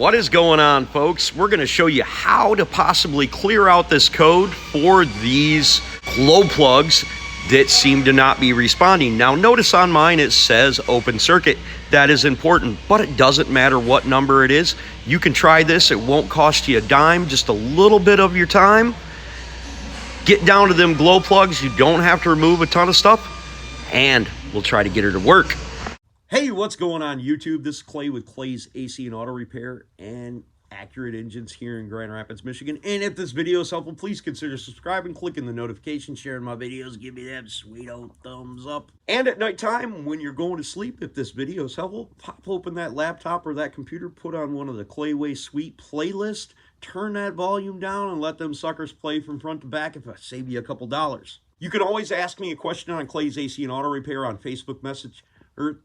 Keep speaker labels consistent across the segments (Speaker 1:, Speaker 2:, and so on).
Speaker 1: What is going on, folks? We're going to show you how to possibly clear out this code for these glow plugs that seem to not be responding. Now, notice on mine it says open circuit. That is important, but it doesn't matter what number it is. You can try this. It won't cost you a dime, just a little bit of your time. Get down to them glow plugs. You don't have to remove a ton of stuff, and we'll try to get her to work. Hey, what's going on YouTube? This is Clay with Clay's AC and Auto Repair and Accurate Engines here in Grand Rapids, Michigan. And if this video is helpful, please consider subscribing, clicking the notification, sharing my videos, give me that sweet old thumbs up. And at nighttime, when you're going to sleep, if this video is helpful, pop open that laptop or that computer, put on one of the Clayway Suite playlist, turn that volume down, and let them suckers play from front to back if I save you a couple dollars. You can always ask me a question on Clay's AC and Auto Repair on Facebook message.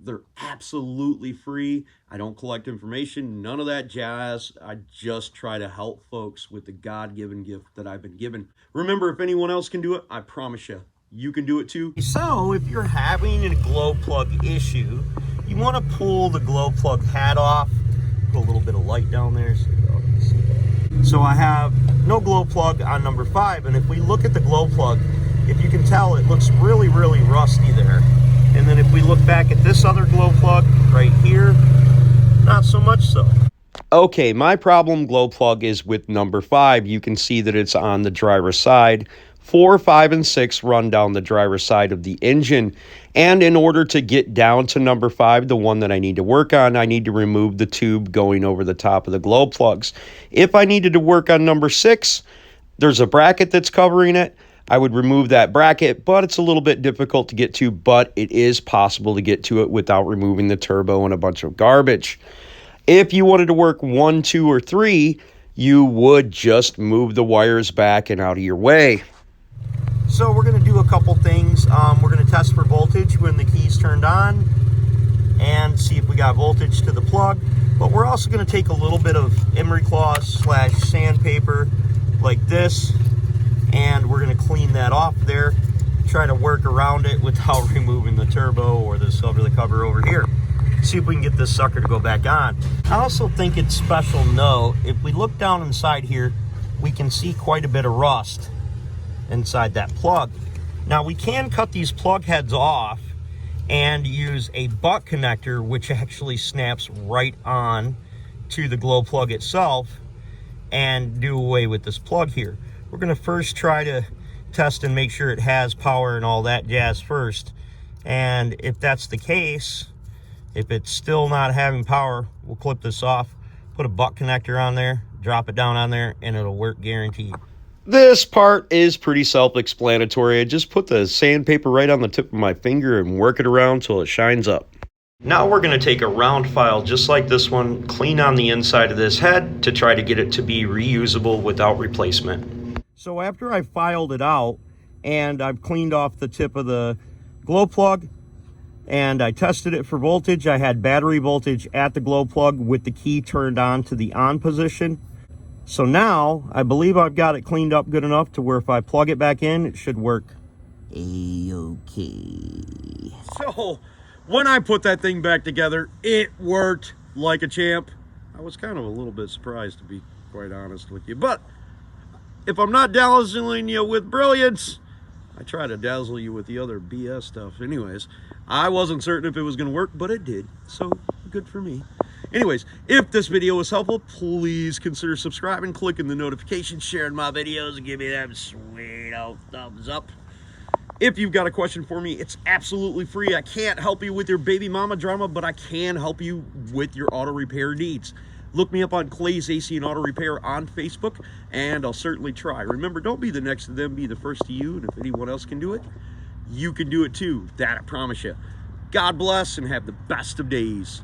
Speaker 1: They're absolutely free. I don't collect information, none of that jazz. I just try to help folks with the God-given gift that I've been given. Remember, if anyone else can do it, I promise you can do it too. So if you're having a glow plug issue, you want to pull the glow plug hat off. Put a little bit of light down there so you all can see. So I have no glow plug on number 5, and if we look at the glow plug, if you can tell, it looks really rusty there. And then if we look back at this other glow plug right here, not so much so. Okay, my problem glow plug is with number 5. You can see that it's on the driver's side. 4, 5, and 6 run down the driver's side of the engine. And in order to get down to number 5, the one that I need to work on, I need to remove the tube going over the top of the glow plugs. If I needed to work on number 6, there's a bracket that's covering it. I would remove that bracket, but it's a little bit difficult to get to, but it is possible to get to it without removing the turbo and a bunch of garbage. If you wanted to work 1, 2, or 3, you would just move the wires back and out of your way. So we're going to do a couple things. We're going to test for voltage when the key's turned on and see if we got voltage to the plug, but we're also going to take a little bit of emery cloth / sandpaper like this, and we're going to clean that off there, try to work around it without removing the turbo or the cover over here. See if we can get this sucker to go back on. I also think it's special note, if we look down inside here, we can see quite a bit of rust inside that plug. Now we can cut these plug heads off and use a butt connector, which actually snaps right on to the glow plug itself, and do away with this plug here. We're going to first try to test and make sure it has power and all that jazz first. And if that's the case, if it's still not having power, we'll clip this off, put a butt connector on there, drop it down on there, and it'll work guaranteed. This part is pretty self-explanatory. I just put the sandpaper right on the tip of my finger and work it around till it shines up. Now we're going to take a round file just like this one, clean on the inside of this head to try to get it to be reusable without replacement. So after I filed it out and I've cleaned off the tip of the glow plug and I tested it for voltage, I had battery voltage at the glow plug with the key turned on to the on position. So now I believe I've got it cleaned up good enough to where if I plug it back in, it should work a-okay. So when I put that thing back together, it worked like a champ. I was kind of a little bit surprised, to be quite honest with you, but if I'm not dazzling you with brilliance, I try to dazzle you with the other BS stuff. Anyways, I wasn't certain if it was going to work, but it did. So good for me. Anyways, if this video was helpful, please consider subscribing, clicking the notification, sharing my videos, and give me that sweet old thumbs up. If you've got a question for me, it's absolutely free. I can't help you with your baby mama drama, but I can help you with your auto repair needs. Look me up on Clay's AC and Auto Repair on Facebook, and I'll certainly try. Remember, don't be the next to them, be the first to you, and if anyone else can do it, you can do it too. That I promise you. God bless, and have the best of days.